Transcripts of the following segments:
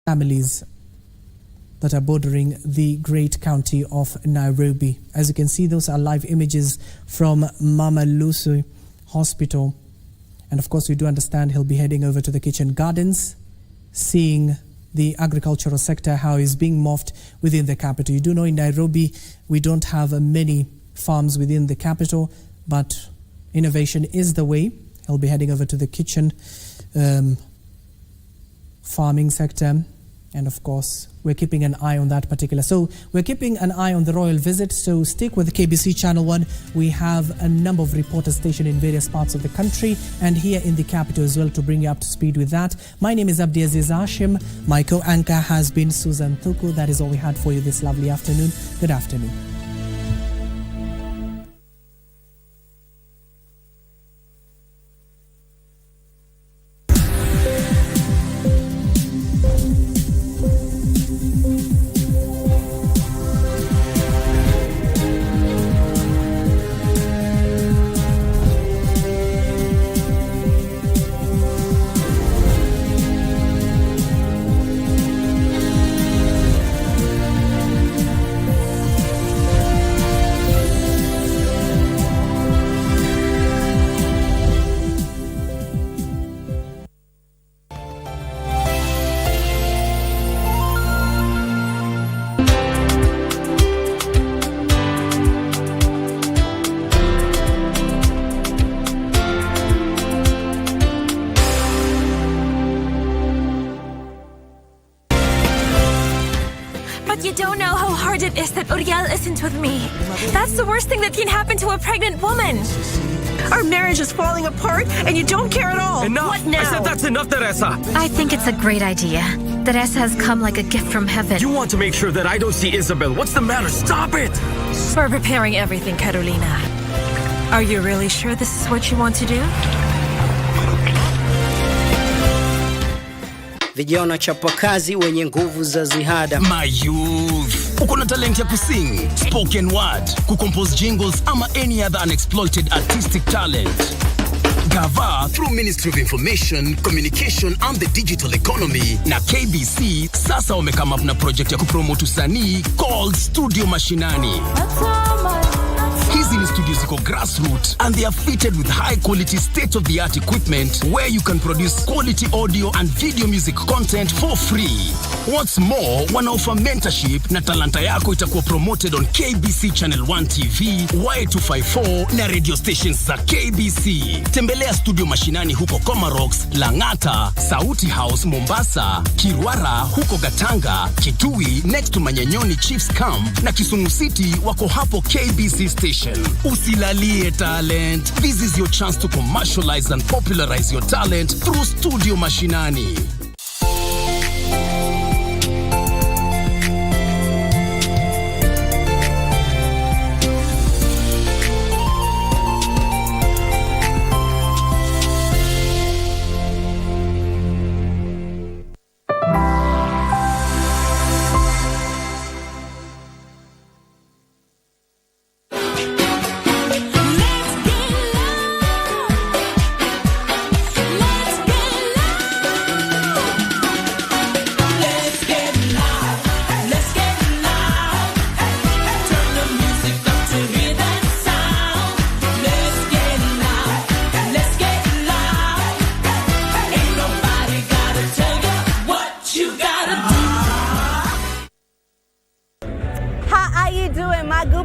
families that are bordering the great county of Nairobi. As you can see, those are live images from Mama Lucy Hospital. And of course, we do understand he'll be heading over to the kitchen gardens, seeing the agricultural sector, how it's being morphed within the capital. You do know in Nairobi, we don't have many farms within the capital, but innovation is the way. He'll be heading over to the kitchen farming sector. And of course, we're keeping an eye on that particular. So we're keeping an eye on the royal visit. So stick with KBC Channel 1. We have a number of reporters stationed in various parts of the country and here in the capital as well to bring you up to speed with that. My name is Abdiaziz Hashim. My co-anchor has been Susan Thuku. That is all we had for you this lovely afternoon. Good afternoon. You don't know how hard it is that Uriel isn't with me. That's the worst thing that can happen to a pregnant woman. Our marriage is falling apart and you don't care at all. Enough! What now? I said that's enough, Teresa. I think it's a great idea. Teresa has come like a gift from heaven. You want to make sure that I don't see Isabel. What's the matter? Stop it! We're preparing everything, Carolina. Are you really sure this is what you want to do? Vijana chapakazi wenye nguvu za ziada. My youth, uko na talent ya kusing, spoken word, kucompose jingles ama any other unexploited artistic talent. Gava through Ministry of Information, Communication and the Digital Economy na KBC sasa wamekama up na project ya kupromote usanii called Studio Mashinani. Hizi ni studios ziko grassroots and they are fitted with high quality state-of-the-art equipment where you can produce quality audio and video music content for free. What's more, wanaoffer mentorship na talanta yako itakuwa promoted on KBC Channel 1 TV, Y254 na radio stations za KBC. Tembelea Studio Mashinani huko Comarox, Langata, Sauti House Mombasa, Kirwara huko Gatanga, Kitui next to Manyanyoni Chiefs Camp na Kisumu City wako hapo KBC Station. Usilalie talent. This is your chance to commercialize and popularize your talent through Studio Mashinani.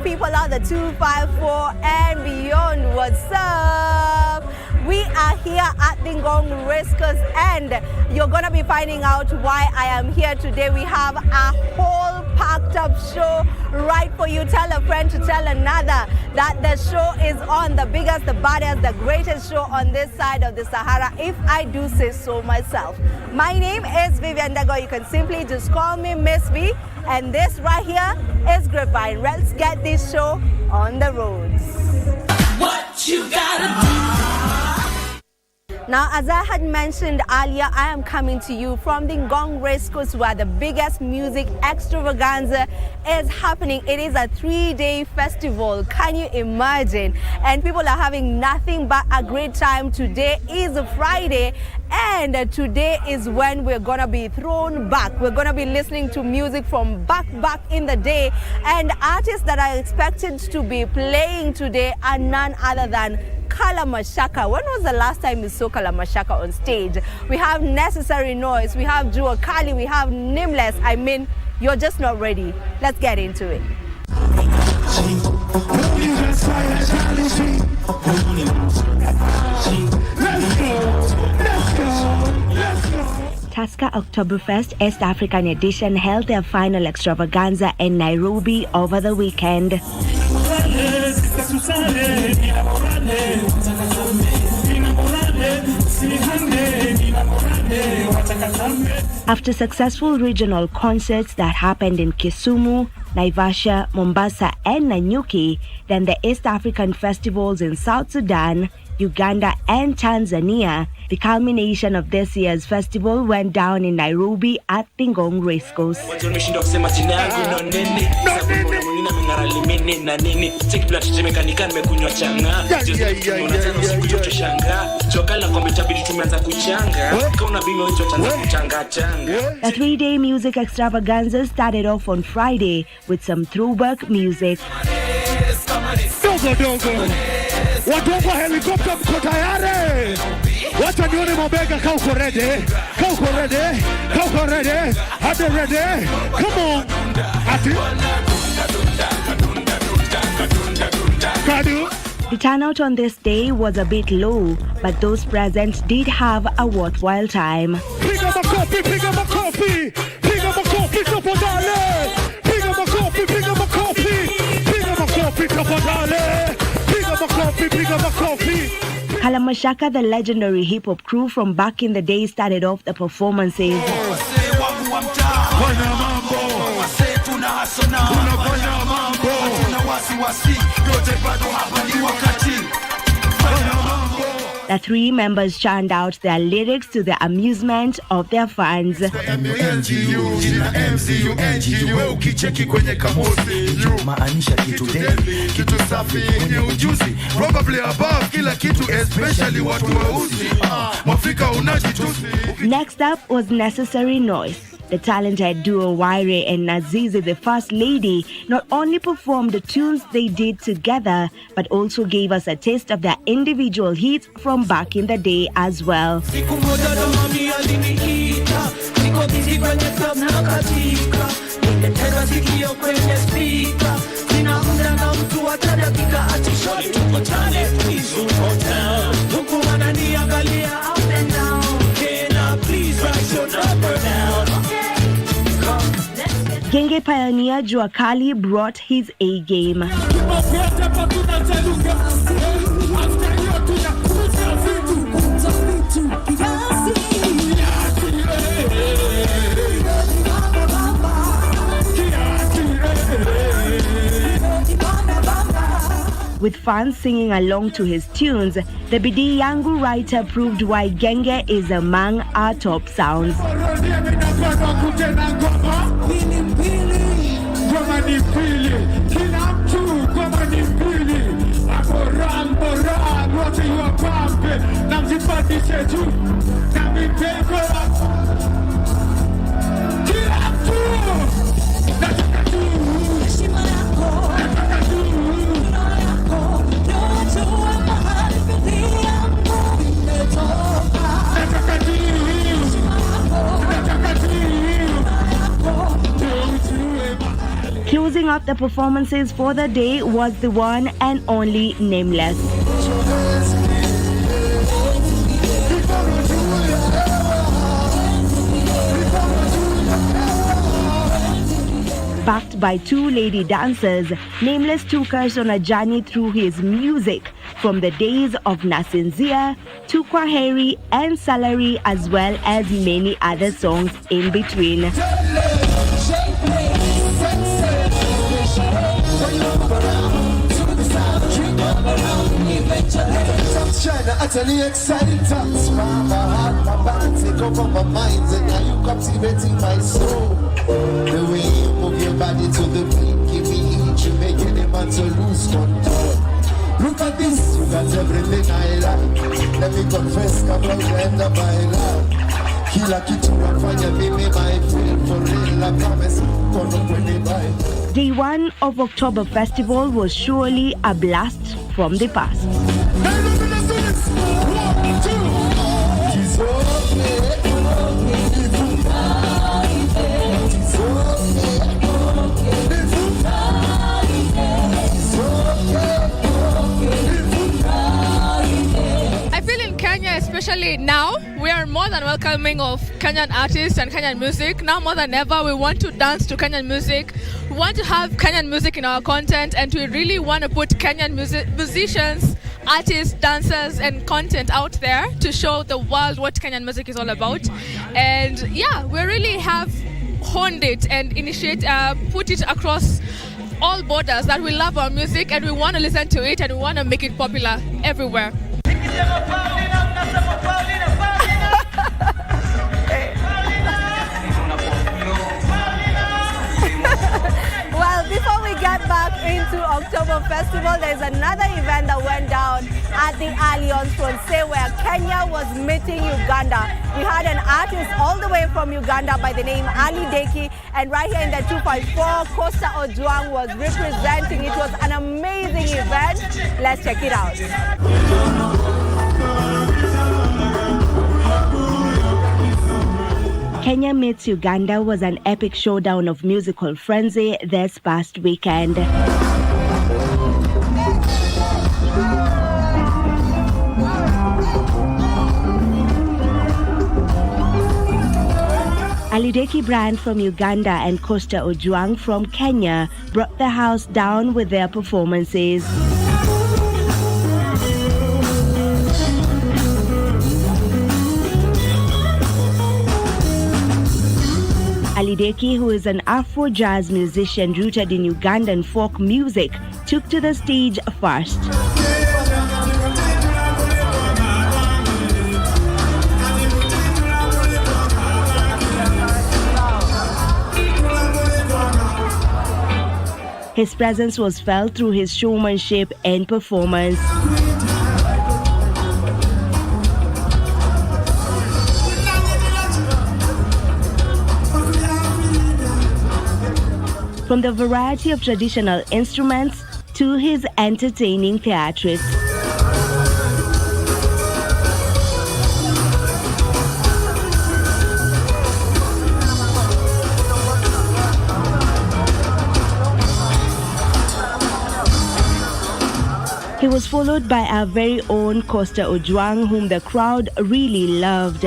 People out the 254 and beyond. What's up? We are here at Dingong Racecourse and you're gonna be finding out why I am here today. We have a whole packed up show right for you. Tell a friend to tell another that the show is on, the biggest, the baddest, the greatest show on this side of the Sahara, if I do say so myself. My name is Vivian Dago. You can simply just call me Miss V. And this right here is Grapevine. Let's get this show on the roads. What you gotta do? Now, as I had mentioned earlier, I am coming to you from the Ngong Racecourse, where the biggest music extravaganza is happening. It is a 3-day festival. Can you imagine? And people are having nothing but a great time. Today is Friday, and today is when we're gonna be thrown back. We're gonna be listening to music from back in the day, and artists that are expected to be playing today are none other than Mashujaa. When was the last time you saw Mashujaa on stage? We have Necessary Noise, we have Jua Kali, we have Nameless. I mean, you're just not ready. Let's get into it. Tusker Oktoberfest East African Edition held their final extravaganza in Nairobi over the weekend. After successful regional concerts that happened in Kisumu, Naivasha, Mombasa and Nanyuki, then the East African festivals in South Sudan, Uganda and Tanzania, the culmination of this year's festival went down in Nairobi at the Ngong Racecourse. The 3-day music extravaganza started off on Friday with some throwback music. Watongo helicopter mko tayari? Wacha nione mabega kau ready. Are they ready? Come on. The turnout on this day was a bit low, but those present did have a worthwhile time. Pick up a coffee. Pick up a coffee. Mashujaa, the legendary hip-hop crew from back in the day, started off the performances. The three members churned out their lyrics to the amusement of their fans. Next up was Necessary Noise. The talented duo Waire and Nazizi, the First Lady, not only performed the tunes they did together, but also gave us a taste of their individual hits from back in the day as well. Genge pioneer Jua Kali brought his A game. With fans singing along to his tunes, the Bidii Yangu writer proved why Genge is among our top sounds. Closing up the performances for the day was the one and only Nameless. Backed by two lady dancers, Nameless took us on a journey through his music from the days of Nasinzia to Kwaheri and Salary, as well as many other songs in between. Shine. Kinda utterly exciting thoughts. My heart, my body take over my mind, and now you captivating my soul. The way you move your body to the beat, give me heat, you make any man to lose control. Look at this, you got everything I like. Let me confess, come on, the end of my life. Kila kitu wafanya mimi my feel for real, I promise. Kono kwenye bye. Day 1 of October Festival was surely a blast from the past. Hey, look at this. 1, 2. It's okay. Especially now, we are more than welcoming of Kenyan artists and Kenyan music. Now more than ever, we want to dance to Kenyan music. We want to have Kenyan music in our content, and we really want to put Kenyan musicians, artists, dancers, and content out there to show the world what Kenyan music is all about. And yeah, we really have honed it and put it across all borders that we love our music and we want to listen to it and we want to make it popular everywhere. Well, before we get back into October Festival, there's another event that went down at the Alliance Francaise where Kenya was meeting Uganda. We had an artist all the way from Uganda by the name Ali Deki, and right here in the 254, Costa Ojuang was representing. It was an amazing event. Let's check it out. Kenya meets Uganda was an epic showdown of musical frenzy this past weekend. Alideki Brand from Uganda and Costa Ojuang from Kenya brought the house down with their performances. Alideki, who is an Afro jazz musician rooted in Ugandan folk music, took to the stage first. His presence was felt through his showmanship and performance. From the variety of traditional instruments to his entertaining theatrics. He was followed by our very own Costa Ojuang, whom the crowd really loved.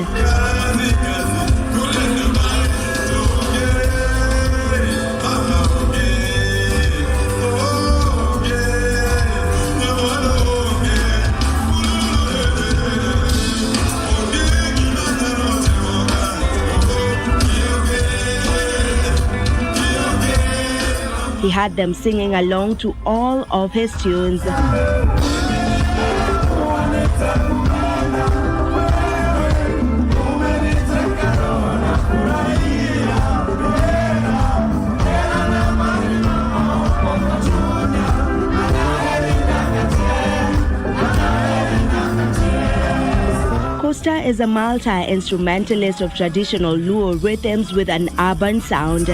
He had them singing along to all of his tunes. Costa is a multi-instrumentalist of traditional Luo rhythms with an urban sound.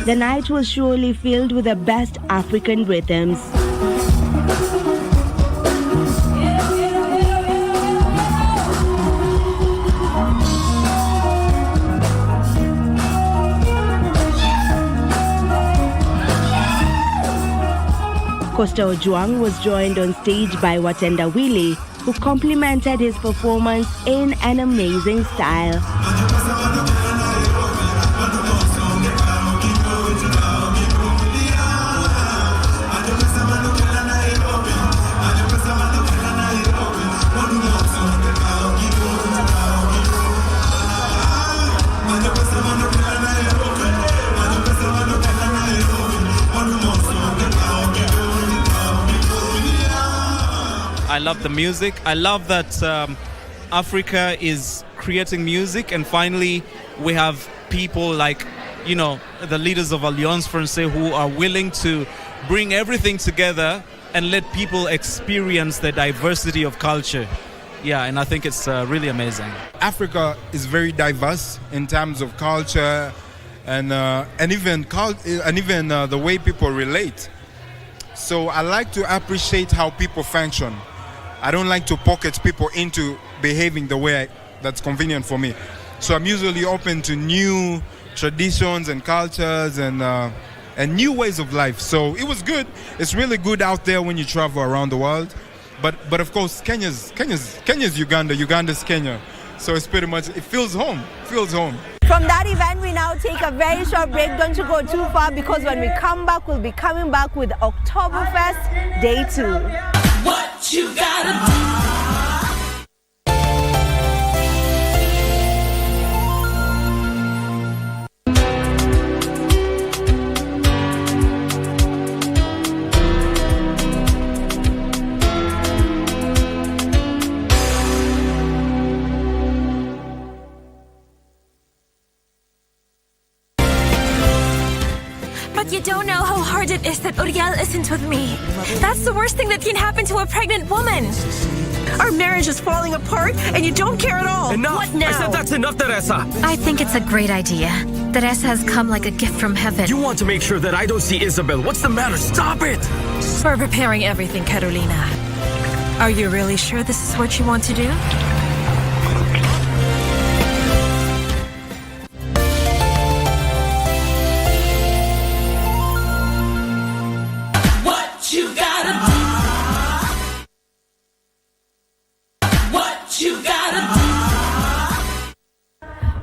The night was surely filled with the best African rhythms. Costa Ojuang was joined on stage by Watenda Willie, who complimented his performance in an amazing style. I love the music. I love that Africa is creating music, and finally we have people like, you know, the leaders of Alliance Française who are willing to bring everything together and let people experience the diversity of culture. Yeah, and I think it's really amazing. Africa is very diverse in terms of culture and even the way people relate. So I like to appreciate how people function. I don't like to pocket people into behaving the way that's convenient for me. So I'm usually open to new traditions and cultures and new ways of life. So it was good. It's really good out there when you travel around the world. But of course, Kenya's Uganda, Uganda's Kenya. So it's pretty much, it feels home. From that event, we now take a very short break. Don't you go too far, because when we come back, we'll be coming back with Oktoberfest Day 2. What you gotta do? You don't know how hard it is that Uriel isn't with me. That's the worst thing that can happen to a pregnant woman. Our marriage is falling apart and you don't care at all. Enough! What now? I said that's enough, Teresa! I think it's a great idea. Teresa has come like a gift from heaven. You want to make sure that I don't see Isabel. What's the matter? Stop it! We're preparing everything, Carolina. Are you really sure this is what you want to do?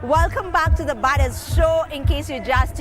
Welcome back to the baddest show. In case you just